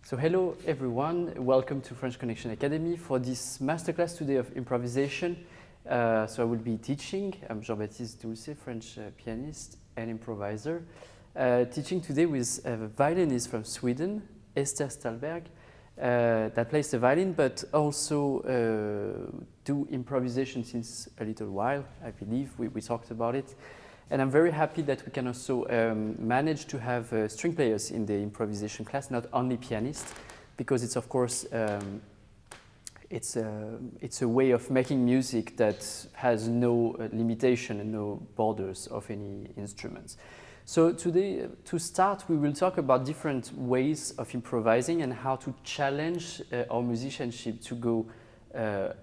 So hello everyone, welcome to French Connection Academy for this masterclass today of improvisation. So I will be teaching. I'm Jean-Baptiste Doulcet, French pianist and improviser. Teaching today with a violinist from Sweden, Ester Stålberg, that plays the violin but also do improvisation since a little while, I believe. We talked about it. And I'm very happy that we can also manage to have string players in the improvisation class, not only pianists, because it's of course it's a way of making music that has no limitation and no borders of any instruments. So today, to start, we will talk about different ways of improvising and how to challenge our musicianship to go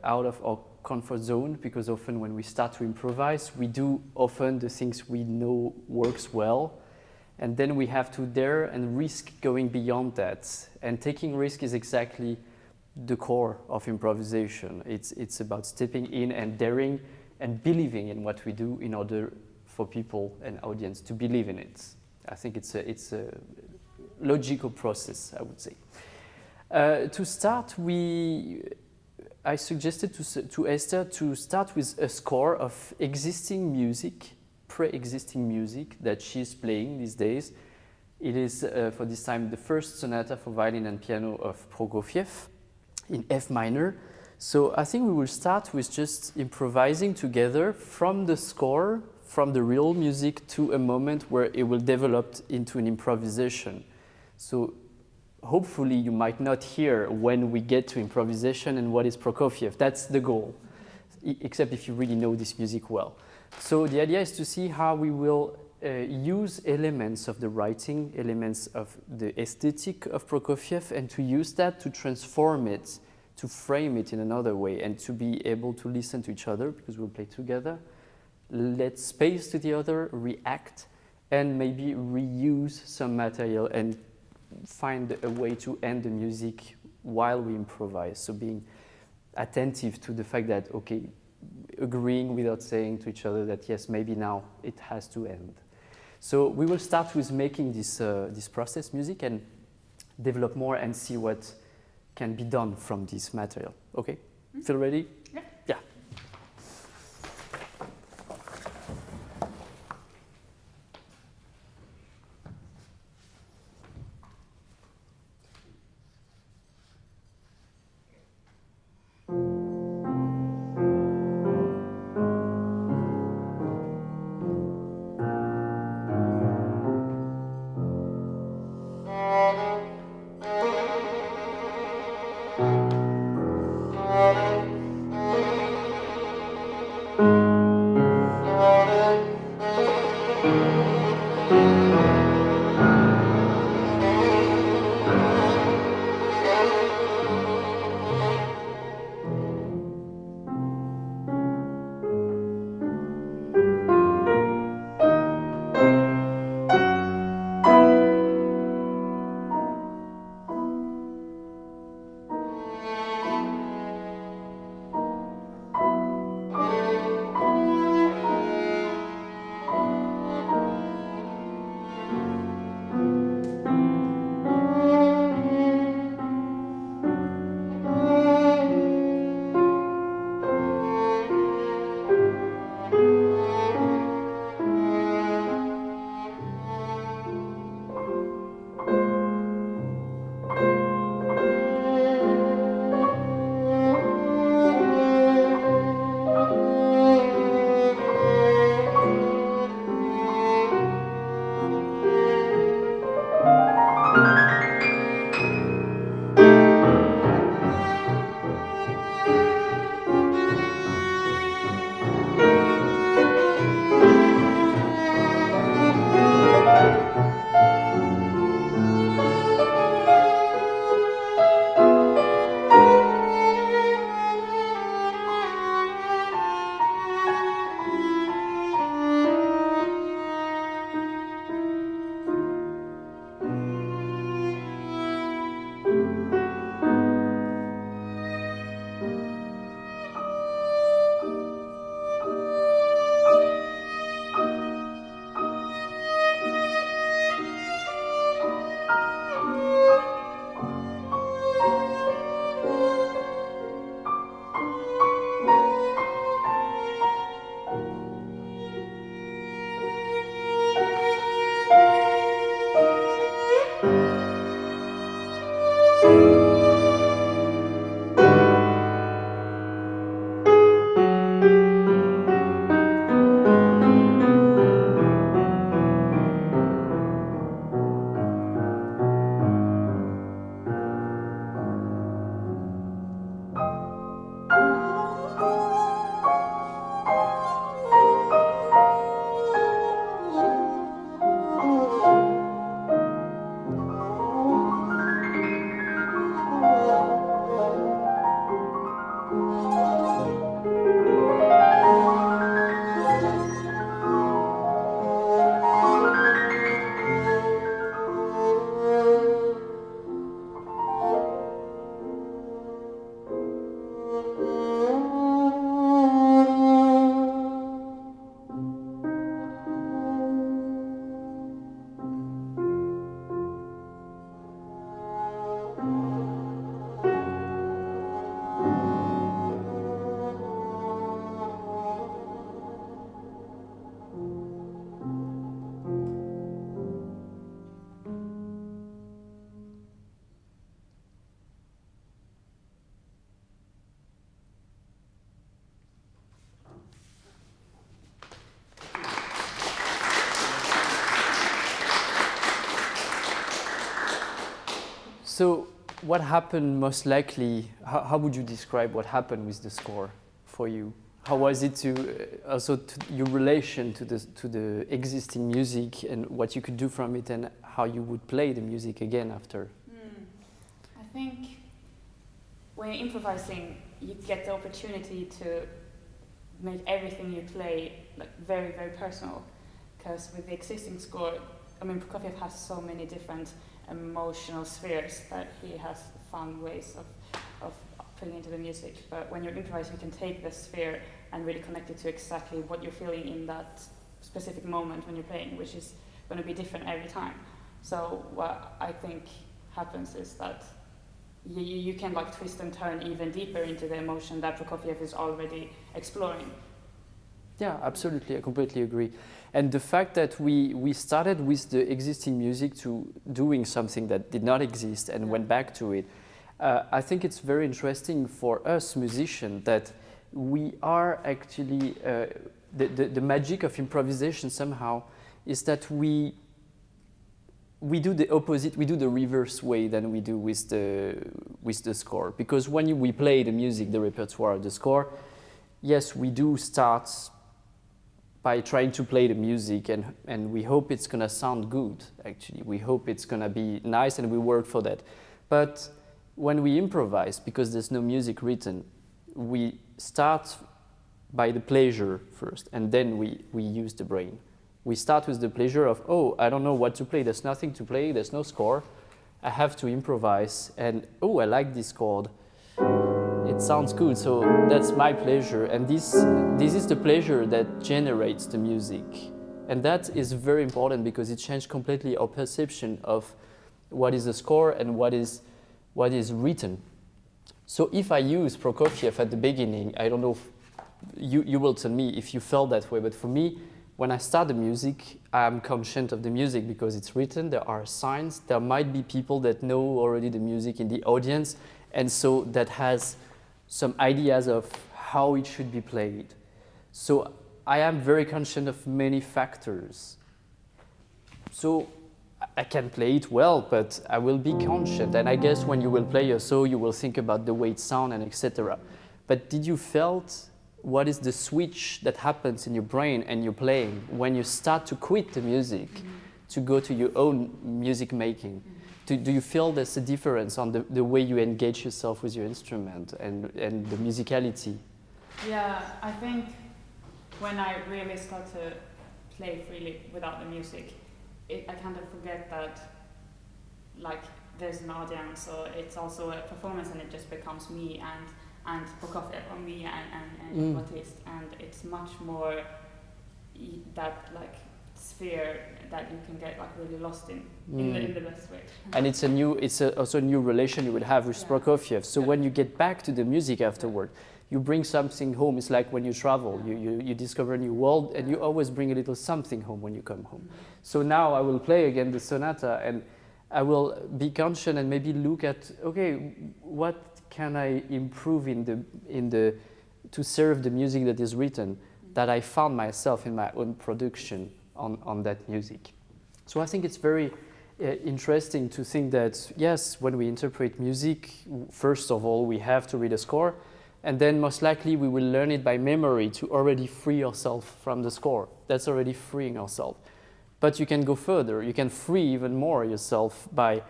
out of our comfort zone, because often when we start to improvise, we do often the things we know works well, and then we have to dare and risk going beyond that. And taking risk is exactly the core of improvisation. It's about stepping in and daring and believing in what we do in order for people and audience to believe in it. I think it's a logical process, I would say. To start, I suggested to Esther to start with a score of existing music, pre-existing music that she's playing these days. It is, for this time, the first sonata for violin and piano of Prokofiev in F minor. So I think we will start with just improvising together from the score, from the real music, to a moment where it will develop into an improvisation. So hopefully you might not hear when we get to improvisation and what is Prokofiev. That's the goal, except if you really know this music well. So the idea is to see how we will use elements of the writing, elements of the aesthetic of Prokofiev, and to use that to transform it, to frame it in another way, and to be able to listen to each other, because we'll play together, let space to the other, react, and maybe reuse some material and find a way to end the music while we improvise. So being attentive to the fact that, okay, agreeing without saying to each other that, yes, maybe now it has to end. So we will start with making this process music and develop more and see what can be done from this material. Okay? Mm-hmm. Feel ready? Yeah. Yeah. So what happened most likely, how would you describe what happened with the score for you? How was it to your relation to the existing music and what you could do from it and how you would play the music again after? I think when you're improvising, you get the opportunity to make everything you play like very, very personal. Because with the existing score, I mean, Prokofiev has so many different emotional spheres that he has found ways of putting into the music. But when you're improvising, you can take the sphere and really connect it to exactly what you're feeling in that specific moment when you're playing, which is going to be different every time. So what I think happens is that you can like twist and turn even deeper into the emotion that Prokofiev is already exploring. Yeah, absolutely, I completely agree. And the fact that we started with the existing music to doing something that did not exist and went back to it, I think it's very interesting for us musicians that we are actually, the magic of improvisation somehow is that we do the opposite, we do the reverse way than we do with the score. Because when we play the music, the repertoire, the score, yes, we do start by trying to play the music and we hope it's gonna sound good, actually. We hope it's gonna be nice and we work for that. But when we improvise, because there's no music written, we start by the pleasure first and then we use the brain. We start with the pleasure of, oh, I don't know what to play, there's nothing to play, there's no score, I have to improvise and, oh, I like this chord. It sounds good, so that's my pleasure, and this is the pleasure that generates the music. And that is very important because it changed completely our perception of what is the score and what is written. So if I use Prokofiev at the beginning, I don't know, you will tell me if you felt that way, but for me, when I start the music, I'm conscious of the music because it's written, there are signs, there might be people that know already the music in the audience, and so that has some ideas of how it should be played. So I am very conscious of many factors. So I can play it well, but I will be conscious. And I guess when you will play a song, you will think about the way it sounds and etc. But did you felt what is the switch that happens in your brain and you're playing when you start to quit the music to go to your own music making? Do you feel there's a difference on the way you engage yourself with your instrument and the musicality? Yeah, I think when I really start to play freely without the music, I kind of forget that like there's an audience, or it's also a performance, and it just becomes me and Prokofiev, or me and Baptiste, and it's much more that like sphere that you can get like really lost in the best way. And it's also a new relation you will have with Prokofiev. So when you get back to the music afterward, you bring something home. It's like when you travel, you discover a new world, and you always bring a little something home when you come home. So now I will play again the sonata, and I will be conscious and maybe look at, okay, what can I improve to serve the music that is written, that I found myself in my own production on that music. So I think it's very interesting to think that, yes, when we interpret music, first of all, we have to read a score, and then most likely we will learn it by memory to already free ourselves from the score. That's already freeing ourselves. But you can go further. You can free even more yourself by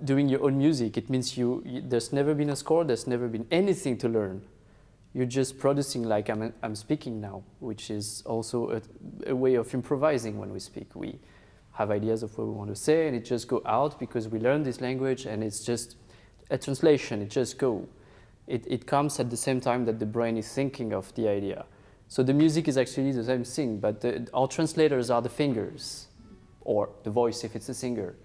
doing your own music. It means there's never been a score, there's never been anything to learn. You're just producing like I'm speaking now, which is also a way of improvising when we speak. We have ideas of what we want to say, and it just go out because we learn this language, and it's just a translation. It just go. It comes at the same time that the brain is thinking of the idea. So the music is actually the same thing, but our translators are the fingers, or the voice if it's a singer.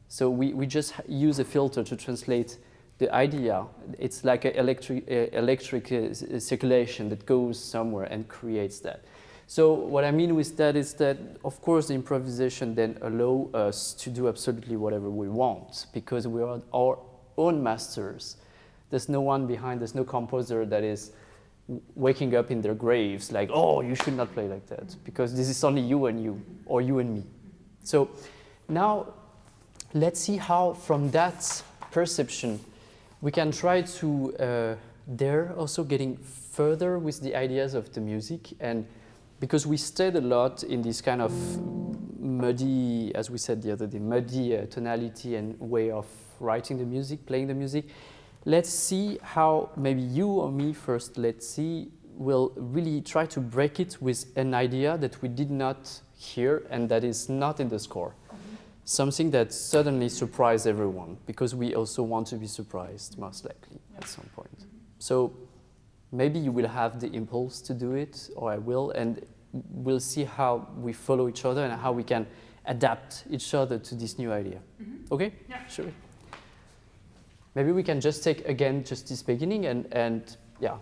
So we just use a filter to translate the idea. It's like an electric circulation that goes somewhere and creates that. So what I mean with that is that, of course, the improvisation then allows us to do absolutely whatever we want, because we are our own masters. There's no one behind, there's no composer that is waking up in their graves like, oh, you should not play like that, because this is only you and you, or you and me. So now let's see how from that perception, we can try to dare also getting further with the ideas of the music, and because we stayed a lot in this kind of muddy, as we said the other day, muddy tonality and way of writing the music, playing the music. Let's see how maybe you or me first, let's see, will really try to break it with an idea that we did not hear and that is not in the score. Something that suddenly surprised everyone, because we also want to be surprised, most likely, at some point. So maybe you will have the impulse to do it, or I will, and we'll see how we follow each other and how we can adapt each other to this new idea. Okay? Yeah. Sure. Maybe we can just take again just this beginning and yeah.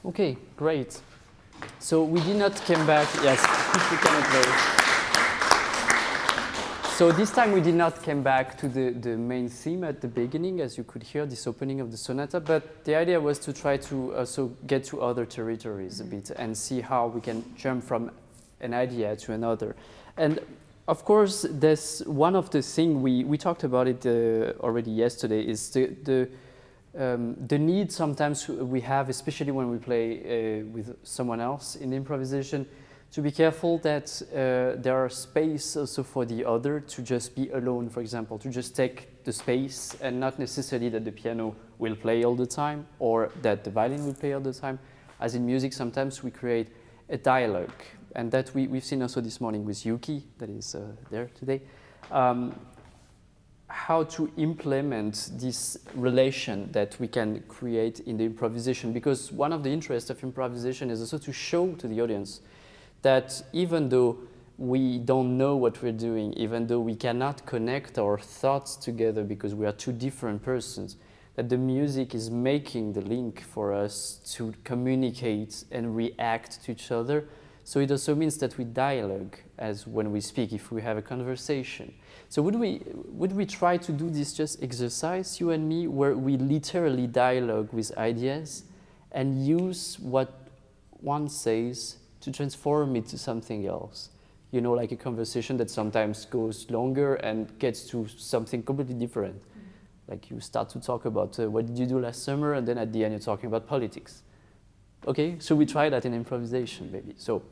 Okay, great. So we did not come back. Yes, we cannot play. So this time we did not come back to the main theme at the beginning, as you could hear, this opening of the sonata, but the idea was to try to also get to other territories a bit and see how we can jump from an idea to another. And of course, there's one of the things we talked about it already yesterday is the need sometimes we have, especially when we play with someone else in improvisation, to be careful that there are space also for the other to just be alone, for example, to just take the space and not necessarily that the piano will play all the time or that the violin will play all the time. As in music, sometimes we create a dialogue, and that we've seen also this morning with Yuki, that is there today, how to implement this relation that we can create in the improvisation. Because one of the interests of improvisation is also to show to the audience that even though we don't know what we're doing, even though we cannot connect our thoughts together because we are two different persons, that the music is making the link for us to communicate and react to each other. So it also means that we dialogue as when we speak, if we have a conversation. So would we try to do this just exercise, you and me, where we literally dialogue with ideas and use what one says to transform it to something else? You know, like a conversation that sometimes goes longer and gets to something completely different. Like you start to talk about what did you do last summer, and then at the end you're talking about politics. Okay, so we try that in improvisation maybe. So.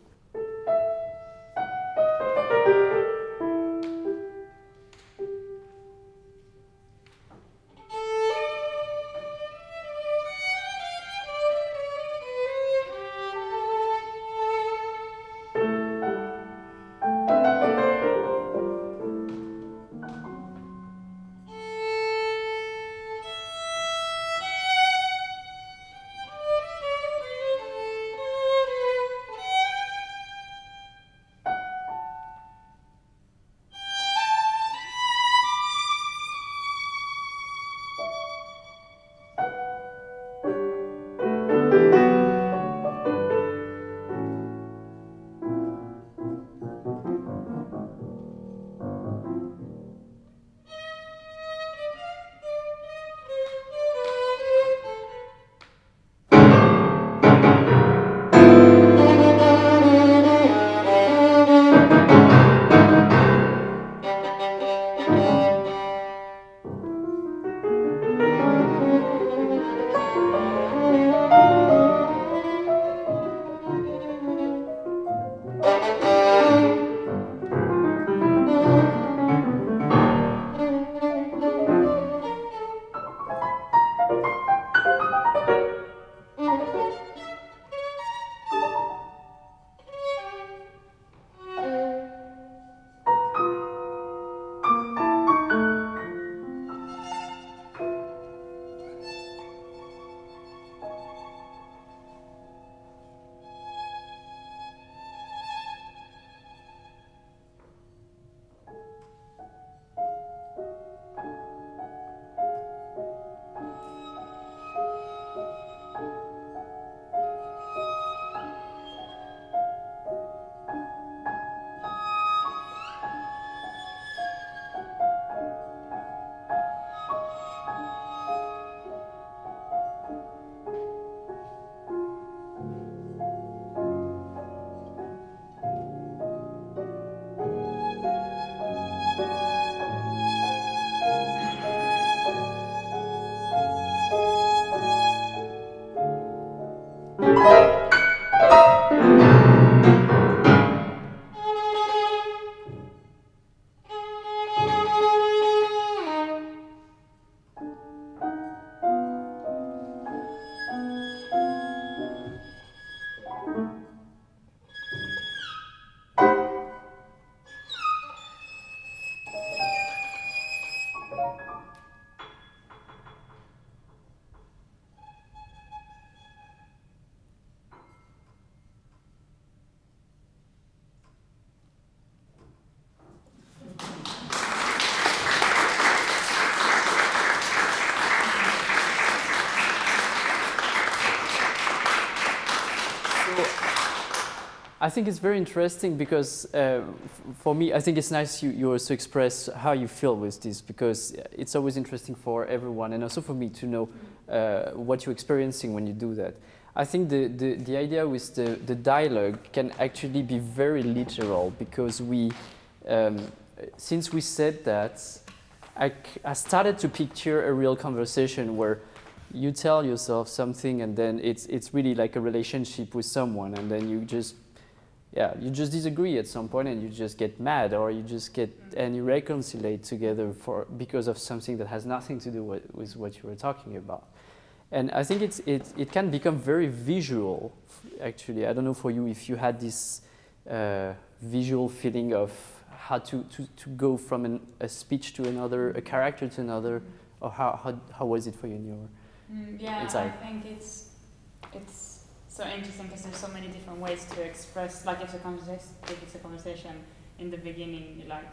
I think it's very interesting because for me, I think it's nice you also express how you feel with this, because it's always interesting for everyone and also for me to know what you're experiencing when you do that. I think the idea with the dialogue can actually be very literal, because we, since we said that, I started to picture a real conversation where you tell yourself something and then it's really like a relationship with someone, and then you just yeah, you just disagree at some point and you just get mad, or you just get and you reconcile together because of something that has nothing to do with what you were talking about. And I think it can become very visual, actually. I don't know for you if you had this visual feeling of how to go from a speech to another, a character to another, or how was it for you in your inside? I think it's so interesting because there's so many different ways to express. Like if it's a conversation in the beginning, you like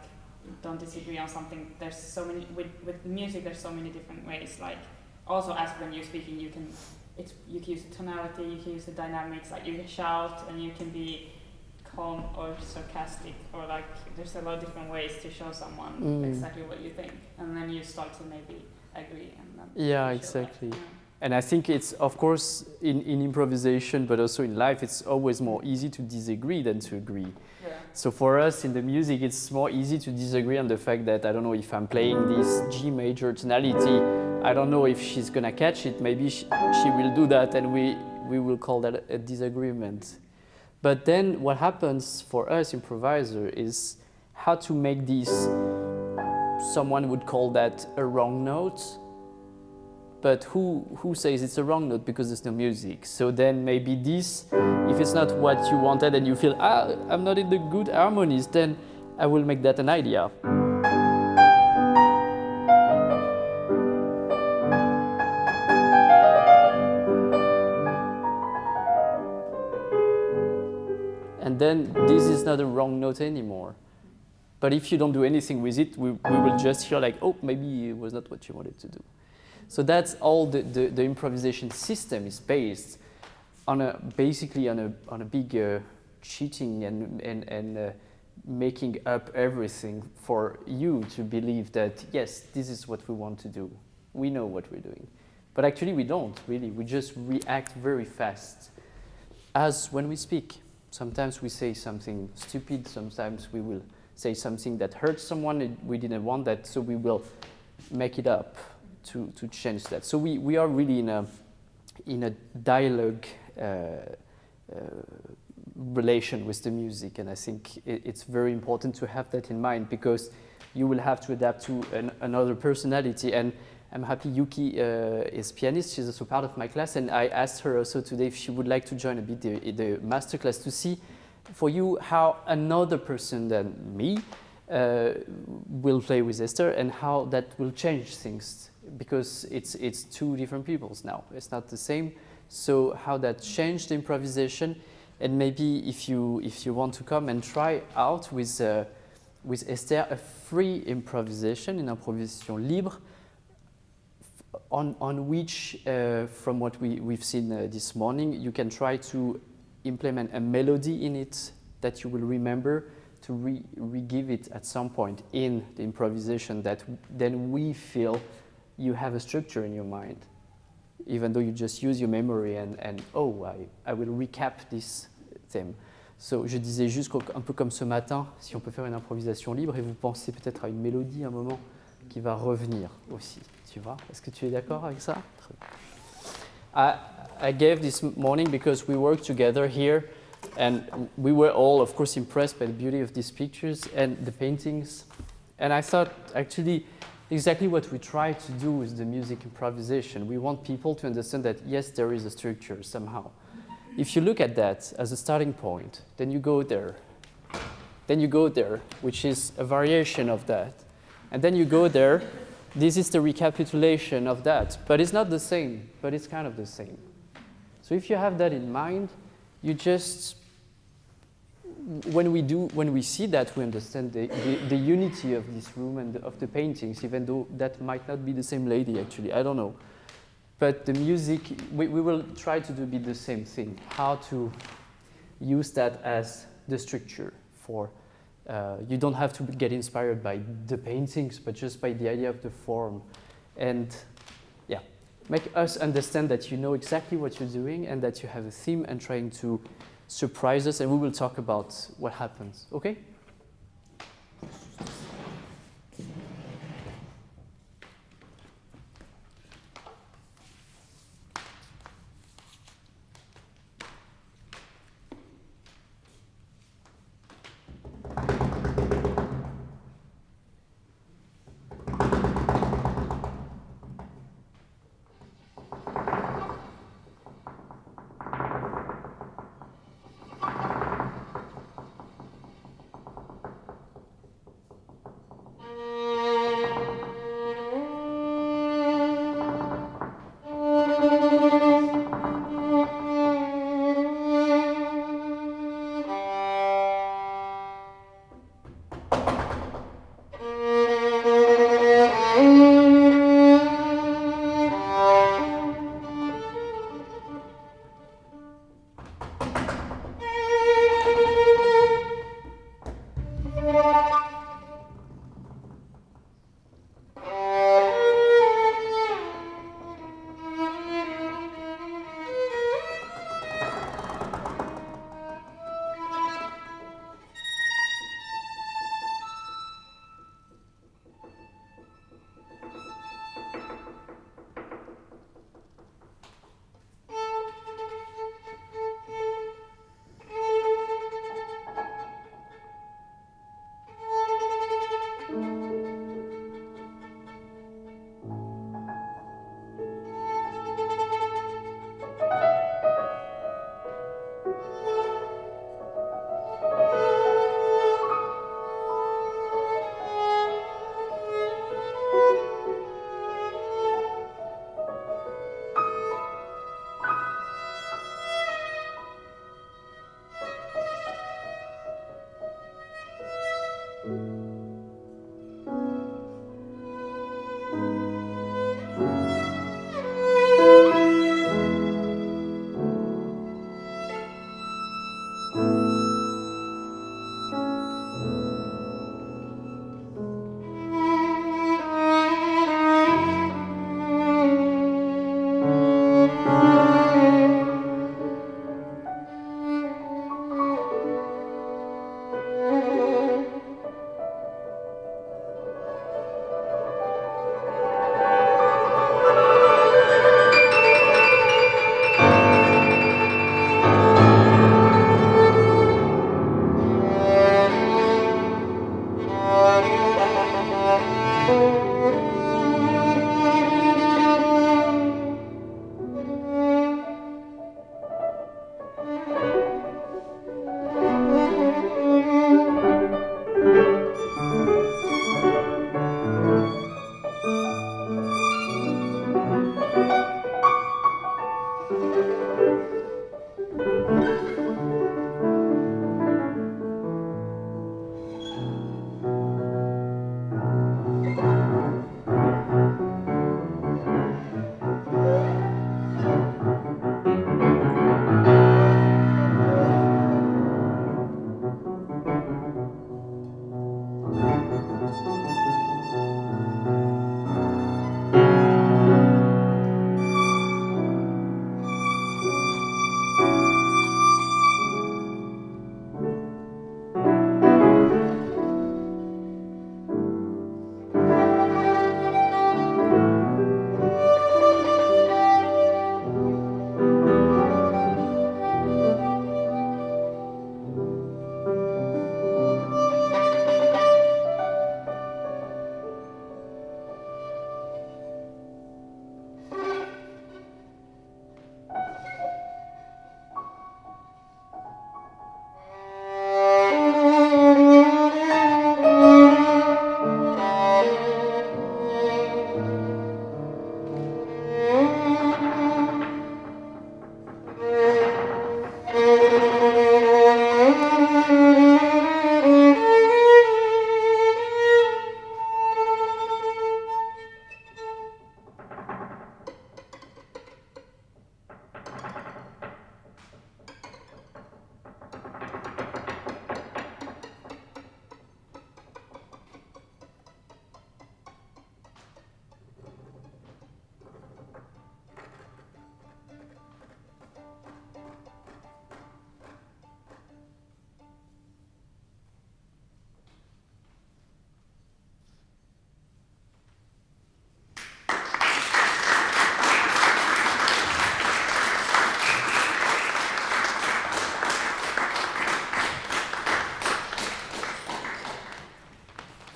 don't disagree on something. There's so many with music. There's so many different ways. Like also as when you're speaking, you can use the tonality, you can use the dynamics. Like you can shout and you can be calm or sarcastic, or like there's a lot of different ways to show someone exactly what you think, and then you start to maybe agree. And then exactly. And I think it's, of course, in improvisation, but also in life, it's always more easy to disagree than to agree. Yeah. So for us in the music, it's more easy to disagree on the fact that, I don't know, if I'm playing this G major tonality, I don't know if she's gonna catch it. Maybe she will do that, and we will call that a disagreement. But then what happens for us improviser is how to make this, someone would call that a wrong note. But who says it's a wrong note because there's no music? So then maybe this, if it's not what you wanted and you feel, I'm not in the good harmonies, then I will make that an idea. And then this is not a wrong note anymore. But if you don't do anything with it, we will just hear like, oh, maybe it was not what you wanted to do. So that's all the improvisation system is based on basically on a big cheating and making up everything for you to believe that, yes, this is what we want to do. We know what we're doing. But actually we don't really. We just react very fast. As when we speak, sometimes we say something stupid, sometimes we will say something that hurts someone, we didn't want that, so we will make it up to change that. So we are really in a dialogue relation with the music, and I think it's very important to have that in mind, because you will have to adapt to another personality. And I'm happy Yuki is pianist. She's also part of my class, and I asked her also today if she would like to join a bit the masterclass to see for you how another person than me will play with Ester, and how that will change things, because it's two different peoples now. It's not the same. So how that changed improvisation, and maybe if you want to come and try out with Ester a free improvisation, une improvisation libre, on which, from what we've seen this morning, you can try to implement a melody in it that you will remember, to re-give it at some point in the improvisation, that then we feel you have a structure in your mind, even though you just use your memory and I will recap this theme. So, je disais juste un peu comme ce matin, si on peut faire une improvisation libre et vous pensez peut-être à une mélodie à un moment qui va revenir aussi, tu vois? Est-ce que tu es d'accord avec ça? I gave this morning because we worked together here, and we were all, of course, impressed by the beauty of these pictures and the paintings. And I thought, actually, exactly what we try to do with the music improvisation. We want people to understand that, yes, there is a structure somehow. If you look at that as a starting point, then you go there. Then you go there, which is a variation of that. And then you go there. This is the recapitulation of that. But it's not the same, but it's kind of the same. So if you have that in mind, you just, when we see that, we understand the unity of this room and of the paintings, even though that might not be the same lady, actually, I don't know. But the music, we will try to do a bit the same thing, how to use that as the structure for, you don't have to get inspired by the paintings, but just by the idea of the form. And yeah, make us understand that you know exactly what you're doing and that you have a theme and trying to surprise us, and we will talk about what happens, okay?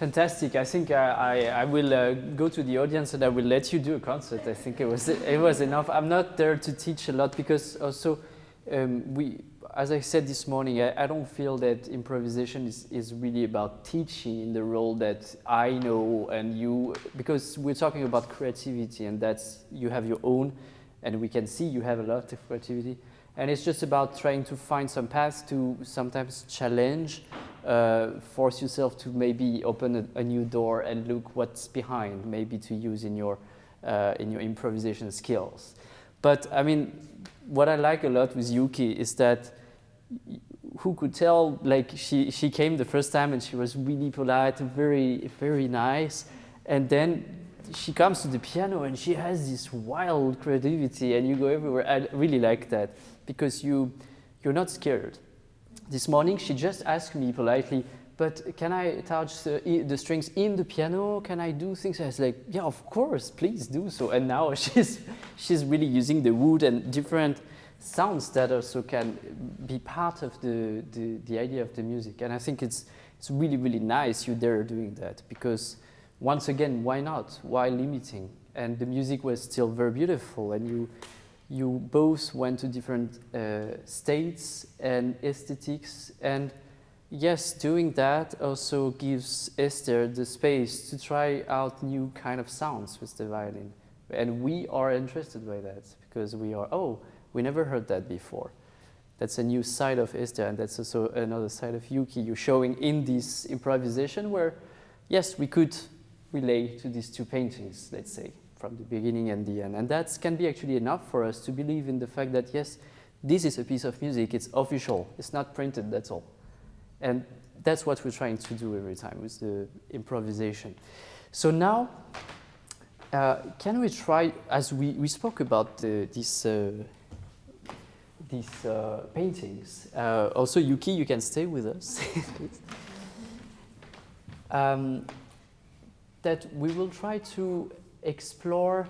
Fantastic. I think I will go to the audience and I will let you do a concert. I think it was enough. I'm not there to teach a lot because also as I said this morning, I don't feel that improvisation is really about teaching in the role that I know and you, because we're talking about creativity and that's, you have your own, and we can see you have a lot of creativity. And it's just about trying to find some paths to sometimes challenge, force yourself to maybe open a new door and look what's behind, maybe to use in your improvisation skills. But I mean, what I like a lot with Yuki is that who could tell, like she came the first time and she was really polite, very, very nice. And then she comes to the piano and she has this wild creativity and you go everywhere. I really like that because you're not scared. This morning she just asked me politely, but can I touch the strings in the piano? Can I do things? I was like, yeah, of course, please do so. And now she's really using the wood and different sounds that also can be part of the idea of the music. And I think it's really, really nice you there doing that because once again, why not? Why limiting? And the music was still very beautiful and you both went to different states and aesthetics, and yes, doing that also gives Esther the space to try out new kind of sounds with the violin. And we are interested by that because we never heard that before. That's a new side of Ester, and that's also another side of Yuki you're showing in this improvisation where, yes, we could relate to these two paintings, let's say, from the beginning and the end. And that can be actually enough for us to believe in the fact that, yes, this is a piece of music, it's official, it's not printed, that's all. And that's what we're trying to do every time with the improvisation. So now, can we try, as we spoke about these paintings. Also, Yuki, you can stay with us. That we will try to explore,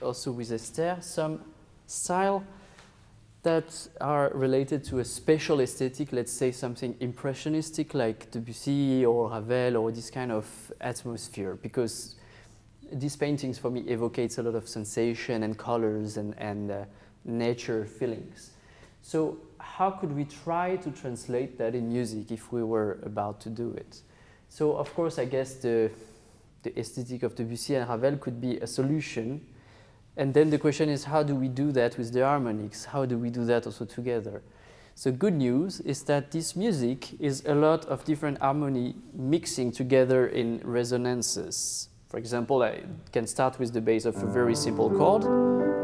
also with Ester, some style that are related to a special aesthetic, let's say something impressionistic like Debussy or Ravel or this kind of atmosphere, because these paintings for me evocates a lot of sensation and colors and nature feelings. So how could we try to translate that in music if we were about to do it? So of course, I guess the aesthetic of Debussy and Ravel could be a solution. And then the question is, how do we do that with the harmonics? How do we do that also together? So good news is that this music is a lot of different harmony mixing together in resonances. For example, I can start with the bass of a very simple chord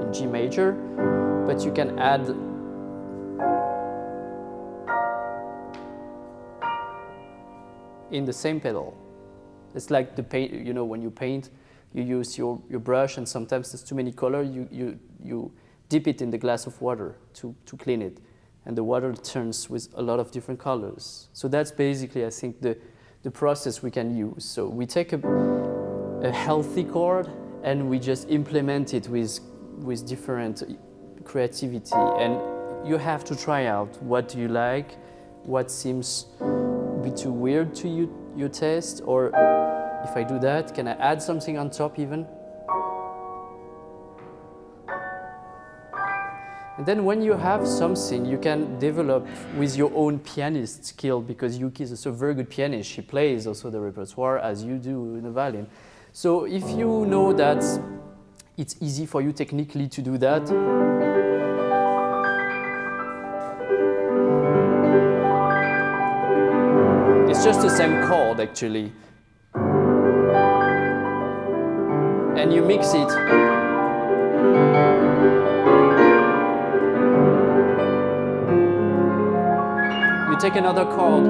in G major, but you can add in the same pedal. It's like the paint, you know, when you paint, you use your brush and sometimes there's too many colors, you dip it in the glass of water to clean it. And the water turns with a lot of different colors. So that's basically, I think, the process we can use. So we take a healthy chord and we just implement it with different creativity. And you have to try out what do you like, what seems be too weird to your taste, or if I do that, can I add something on top even? And then when you have something, you can develop with your own pianist skill, because Yuki is also a very good pianist. She plays also the repertoire as you do in the violin. So if you know that it's easy for you technically to do that, it's just the same chord actually. And you mix it. You take another chord.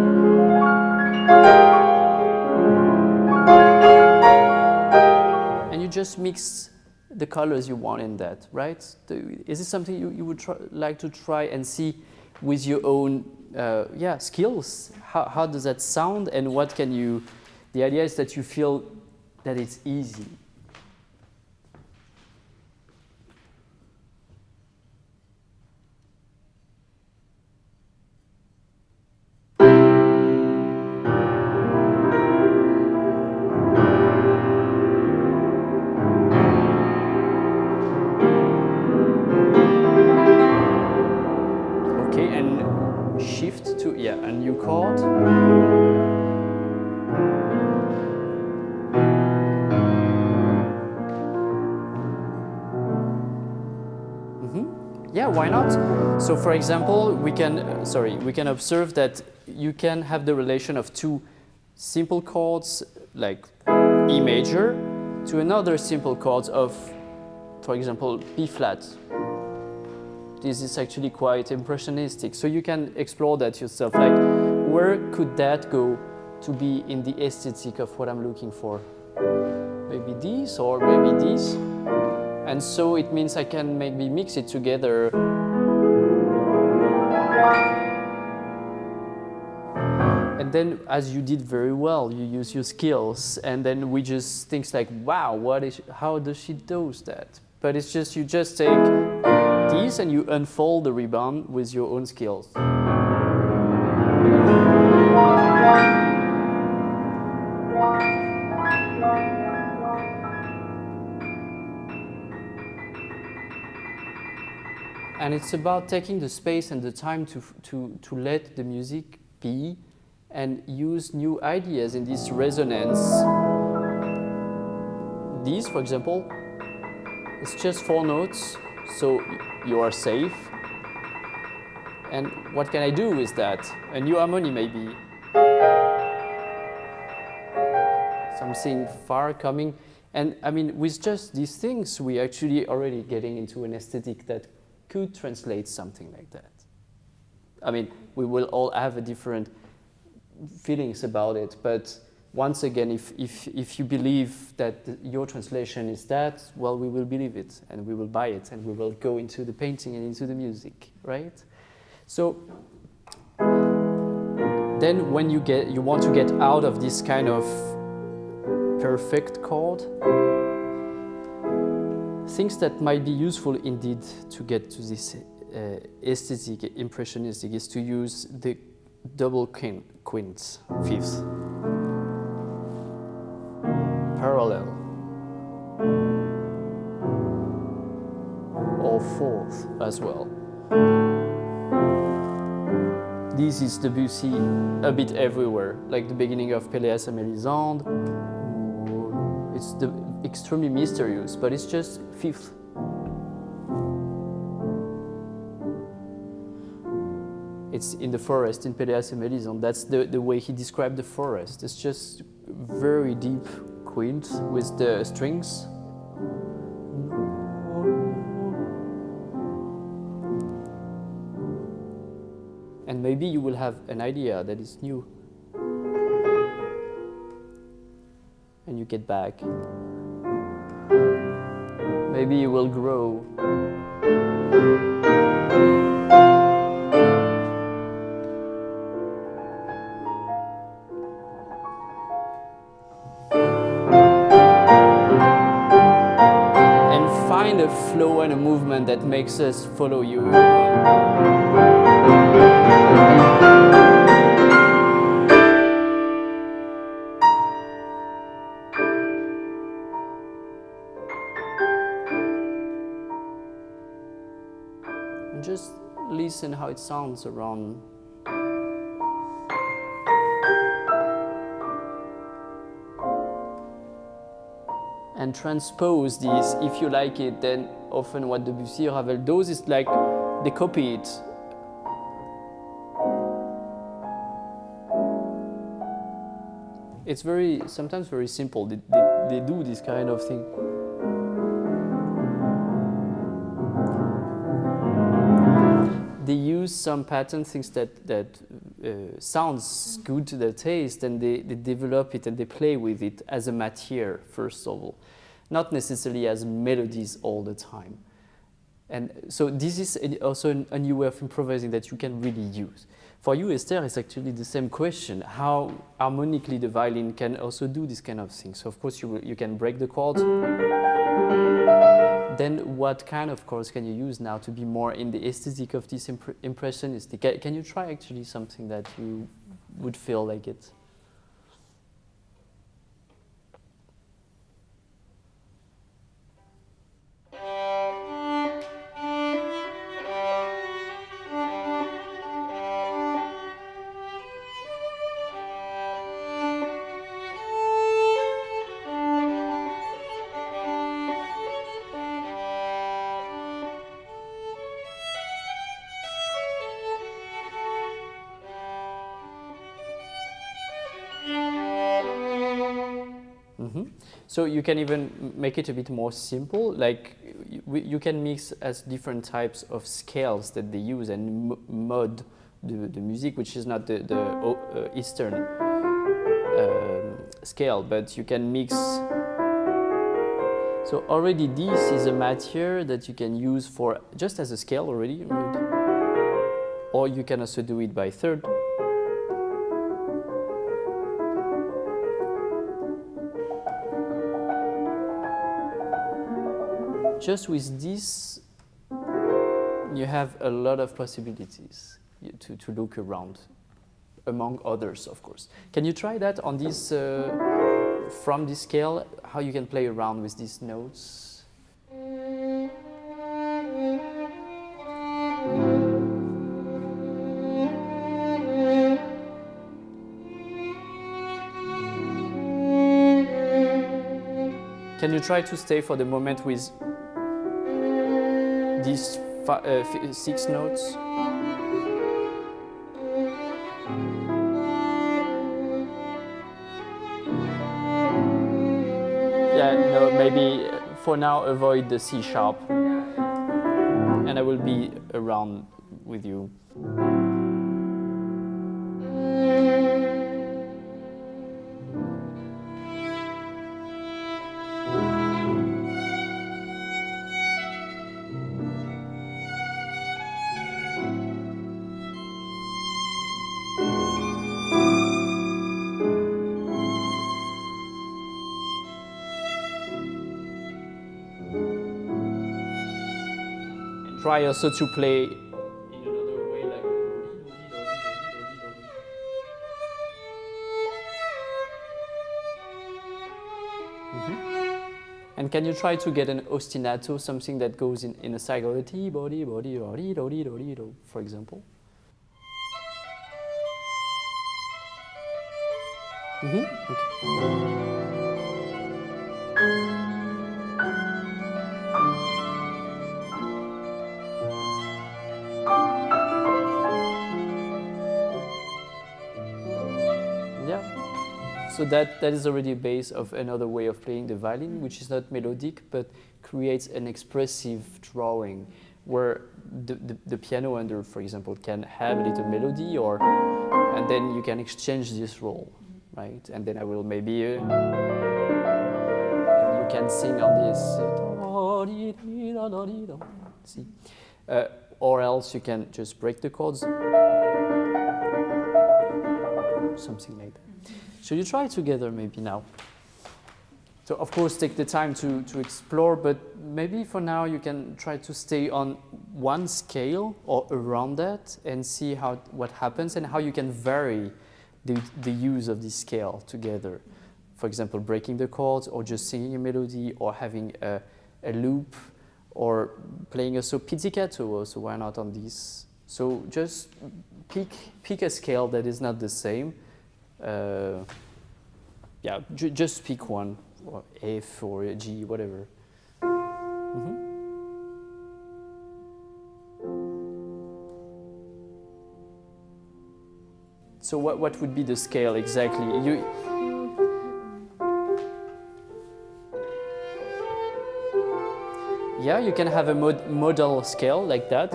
And you just mix the colors you want in that, right? Is this something you would like to try and see with your own skills? How does that sound, and what can you... The idea is that you feel that it's easy. Okay, and shift to, yeah, a new chord. Yeah, why not? So for example, we can observe that you can have the relation of two simple chords like E major to another simple chord of, for example, B flat. This is actually quite impressionistic. So you can explore that yourself, like where could that go to be in the aesthetic of what I'm looking for? Maybe this or maybe this. And so it means I can maybe mix it together. And then, as you did very well, you use your skills, and then we just think like, wow, how does she do that? But it's just, you just take these and you unfold the ribbon with your own skills. And it's about taking the space and the time to let the music be and use new ideas in this resonance. These, for example, it's just 4 notes, so you are safe. And what can I do with that? A new harmony maybe. Something far coming. And I mean, with just these things, we actually already getting into an aesthetic that could translate something like that. I mean, we will all have a different feelings about it, but once again, if you believe that your translation is that, well, we will believe it, and we will buy it, and we will go into the painting and into the music, right? So then when you want to get out of this kind of perfect chord, things that might be useful indeed to get to this aesthetic, impressionistic, is to use the double quints, fifth, parallel, or fourth as well. This is Debussy a bit everywhere, like the beginning of Pelléas and Mélisande. It's extremely mysterious, but it's just fifth. It's in the forest in Pelléas and Mélisande. That's the way he described the forest. It's just very deep quint with the strings. And maybe you will have an idea that is new. And you get back. Maybe you will grow. And find a flow and a movement that makes us follow you. Just listen how it sounds around. And transpose this, if you like it, then often what Debussy or Ravel does is like they copy it. It's sometimes very simple. They do this kind of thing. They use some pattern things that sounds good to their taste, and they develop it and they play with it as a matière, first of all, not necessarily as melodies all the time. And so this is also a new way of improvising that you can really use. For you, Esther, it's actually the same question, how harmonically the violin can also do this kind of thing. So of course you can break the chords. Then what kind of chords can you use now to be more in the aesthetic of this impressionistic? Can you try actually something that you would feel like it? So you can even make it a bit more simple. Like you can mix as different types of scales that they use and mod the music, which is not the Eastern scale, but you can mix. So already this is a matière that you can use for just as a scale already, or you can also do it by third. Just with this, you have a lot of possibilities to look around, among others, of course. Can you try that on this, from this scale, how you can play around with these notes? Can you try to stay for the moment with these 6 notes? Yeah, no, maybe for now avoid the C sharp. And I will be around with you. Try also to play in another way, like. And can you try to get an ostinato, something that goes in a cycle, for example? Okay. So that is already a base of another way of playing the violin, which is not melodic, but creates an expressive drawing, where the piano under, for example, can have a little melody, and then you can exchange this role, right? And then I will maybe, and you can sing on this, see, or else you can just break the chords, something like that. Should you try together maybe now? So of course take the time to explore, but maybe for now you can try to stay on one scale or around that and see what happens and how you can vary the use of this scale together. For example, breaking the chords or just singing a melody or having a loop or playing also pizzicato also, why not on this? So just pick a scale that is not the same. Yeah, just pick one, or F or a G, whatever. So what would be the scale exactly? Yeah, you can have a modal scale like that.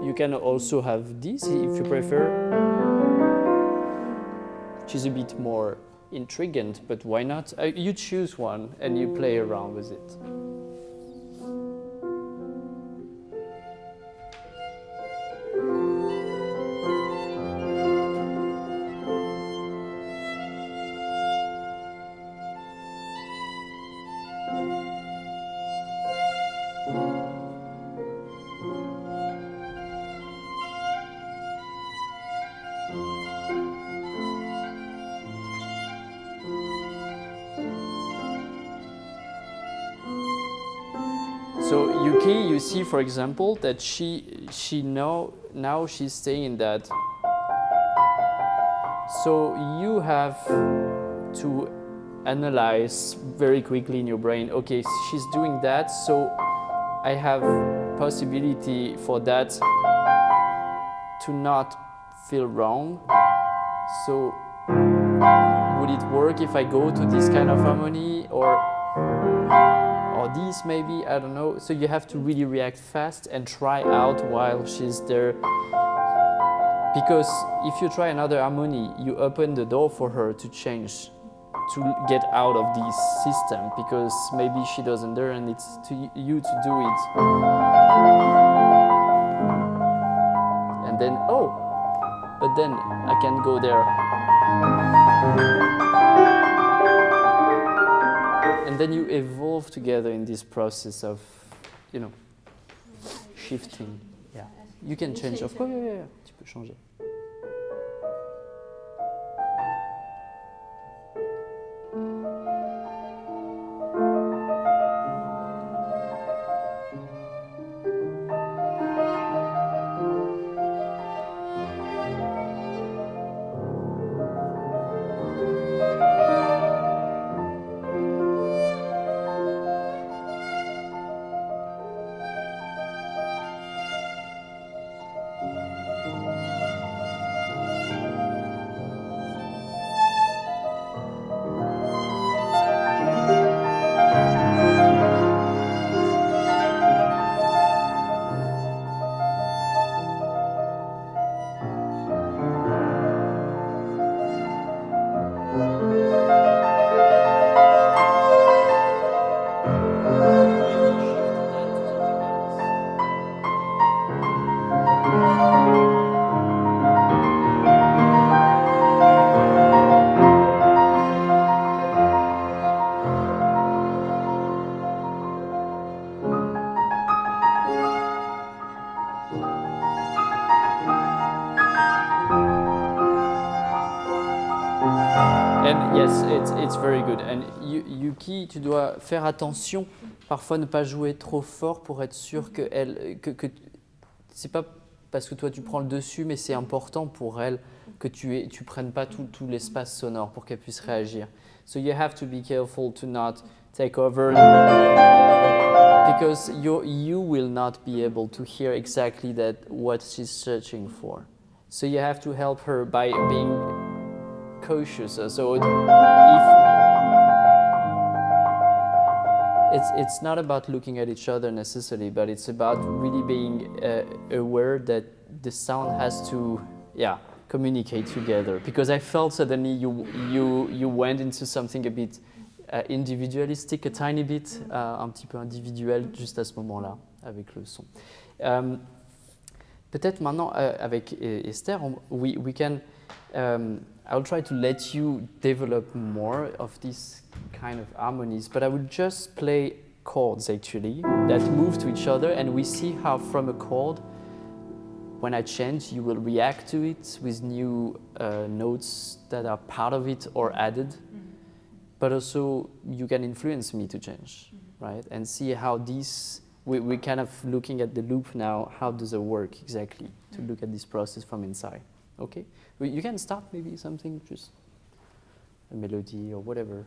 You can also have this if you prefer, which is a bit more intriguing, but why not? You choose one and you play around with it. So Yuki, you see, for example, that she now she's saying that. So you have to analyze very quickly in your brain. Okay, she's doing that, so I have possibility for that to not feel wrong. So would it work if I go to this kind of harmony or this maybe, I don't know. So you have to really react fast and try out while she's there. Because if you try another harmony, you open the door for her to change, to get out of this system, because maybe she doesn't dare and it's to you to do it. And then, but then I can go there. And then you evolve together in this process of, shifting. Yeah. You can change, of course, yeah. Tu peux changer. And yes, it's very good. And Yuki, tu dois faire attention, parfois ne pas jouer trop fort pour être sûr que c'est pas parce que toi tu prends le dessus, mais c'est important pour elle que tu prennes pas tout l'espace sonore pour qu'elle puisse réagir. So you have to be careful to not take over, because you will not be able to hear exactly what she's searching for. So you have to help her by being cautious. So it's not about looking at each other necessarily, but it's about really being aware that the sound has to communicate together. Because I felt suddenly you went into something a bit individualistic, a tiny bit, un petit peu individuel juste à ce moment-là avec le son. Peut-être maintenant avec Esther, we can. I'll try to let you develop more of these kind of harmonies, but I will just play chords actually that move to each other, and we see how from a chord, when I change, you will react to it with new notes that are part of it or added, but also you can influence me to change, right? And see how these, we're kind of looking at the loop now, how does it work exactly, to look at this process from inside, okay? You can start maybe something, just a melody or whatever.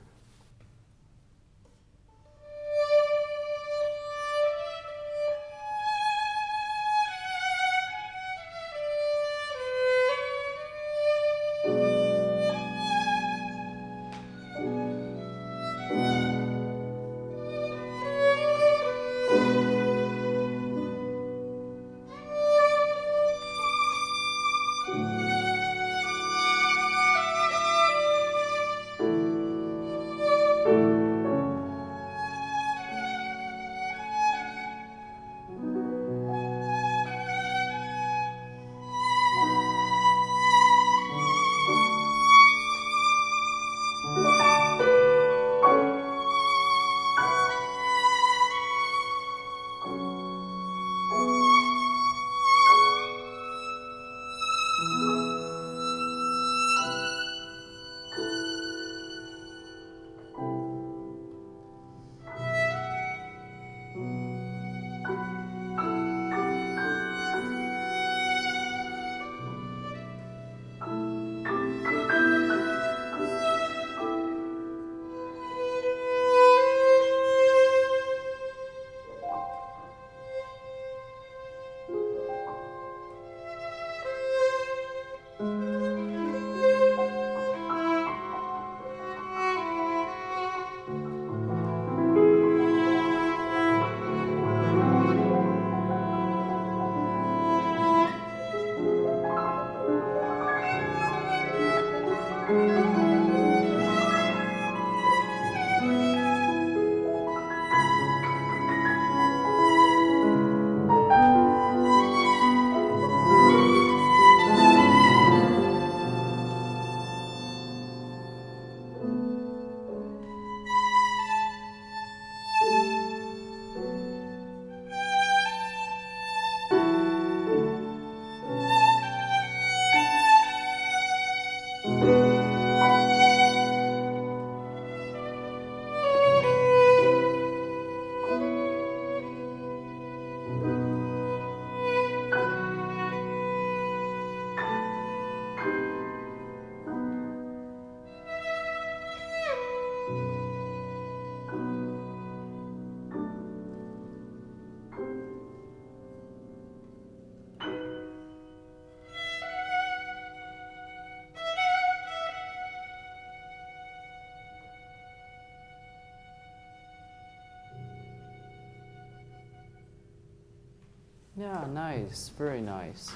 Yeah, nice, very nice.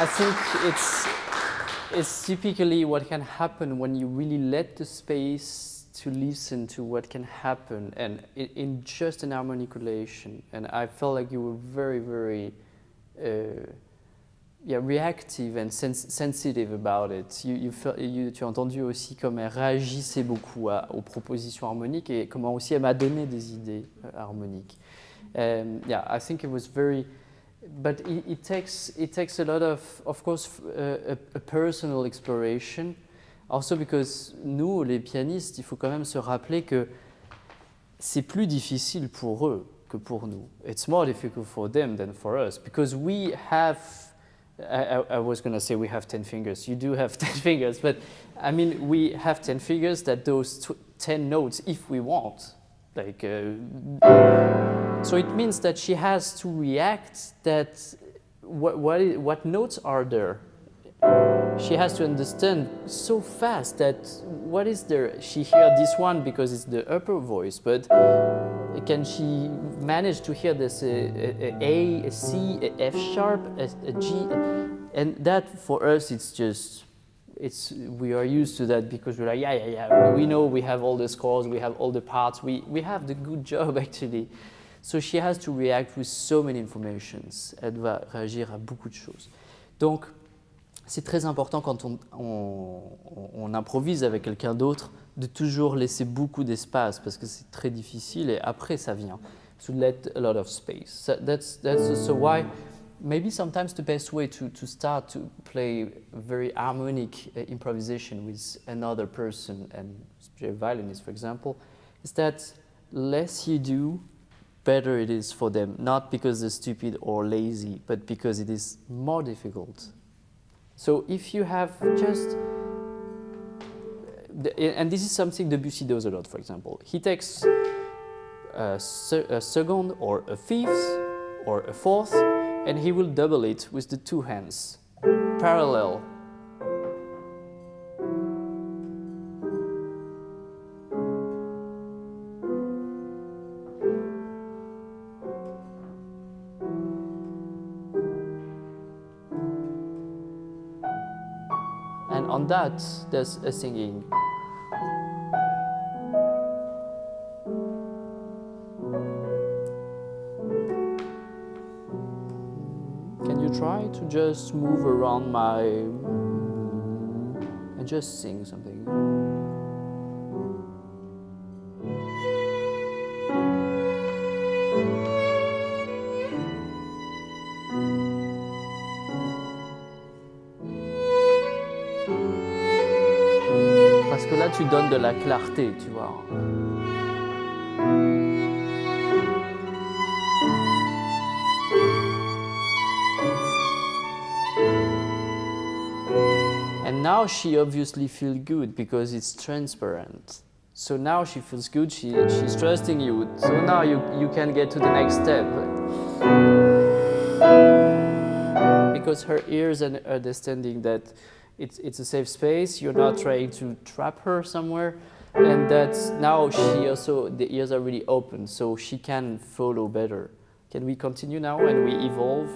I think it's typically what can happen when you really let the space to listen to what can happen, and in just an harmoniculation. And I felt like you were very, very reactive and sensitive about it. Tu as entendu aussi comme elle réagissait beaucoup aux propositions harmoniques et comment aussi elle m'a donné des idées harmoniques. I think it was very, but it takes a lot of course, a personal exploration. Also because nous, les pianistes, il faut quand même se rappeler que c'est plus difficile pour eux que pour nous. It's more difficult for them than for us because we have, I was going to say we have 10 fingers. You do have 10 fingers, but I mean, we have 10 fingers that those 10 notes, if we want, like, so it means that she has to react that what notes are there. She has to understand so fast that what is there. She hears this one because it's the upper voice, but can she manage to hear this A, a C, a F sharp, a G? And that for us, we are used to that because we're like, we know we have all the scores, we have all the parts, we have the good job actually. So she has to react with so many informations. Elle va réagir à beaucoup de choses. Donc, c'est très important quand on improvise avec quelqu'un d'autre de toujours laisser beaucoup d'espace parce que c'est très difficile et après ça vient. To let a lot of space. So that's also why maybe sometimes the best way to start to play very harmonic improvisation with another person, and a violinist for example, is that less you do, better it is for them. Not because they're stupid or lazy, but because it is more difficult. So if you have just, and this is something Debussy does a lot, for example. He takes a second or a fifth or a fourth, and he will double it with the two hands, parallel. And on that, there's a singing. Can you try to just move around and just sing something? Parce que là, tu donnes de la clarté, tu vois. And now she obviously feels good because it's transparent. So now she feels good, she's trusting you. So now you can get to the next step. Because her ears are understanding that it's a safe space, you're not trying to trap her somewhere, and that's now the ears are really open, so she can follow better. Can we continue now and we evolve?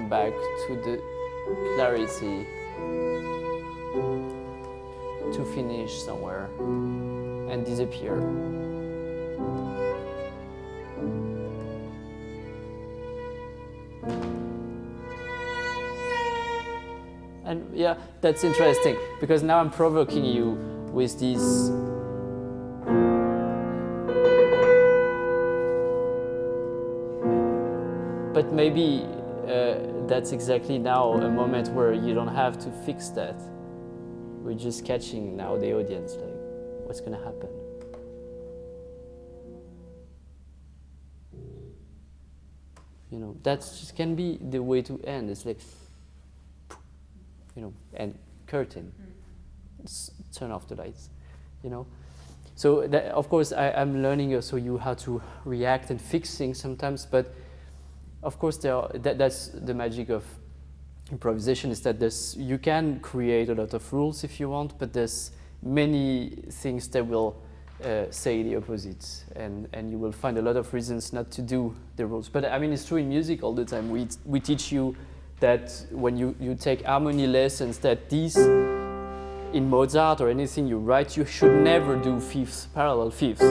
come back to the clarity to finish somewhere and disappear. And yeah, that's interesting, because now I'm provoking you with these but maybe that's exactly now a moment where you don't have to fix that. We're just catching now the audience, like, what's gonna happen? You know, that just can be the way to end. It's like, you know, and curtain, turn off the lights, you know. So that, of course, I'm learning also you how to react and fix things sometimes, but of course that's the magic of improvisation, is that you can create a lot of rules if you want, but there's many things that will say the opposite, and you will find a lot of reasons not to do the rules. But I mean, it's true in music all the time. We teach you that when you take harmony lessons, that these, in Mozart or anything you write, you should never do fifths, parallel fifths.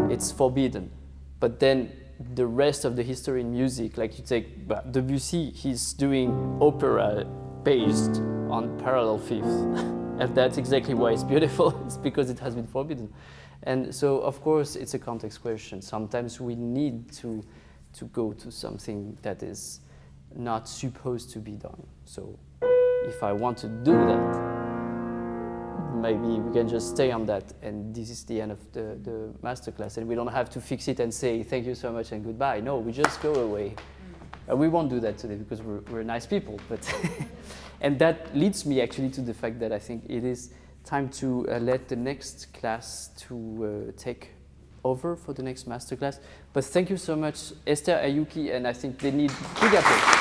It's forbidden. But then the rest of the history in music, like you take Debussy, he's doing opera based on parallel fifths. And that's exactly why it's beautiful. It's because it has been forbidden. And so, of course, it's a context question. Sometimes we need to go to something that is not supposed to be done. So if I want to do that, maybe we can just stay on that, and this is the end of the masterclass, and we don't have to fix it and say thank you so much and goodbye. No, we just go away. We won't do that today because we're nice people, but and that leads me actually to the fact that I think it is time to let the next class to take over for the next masterclass. But thank you so much, Ester and Yuki, and I think they need big applause.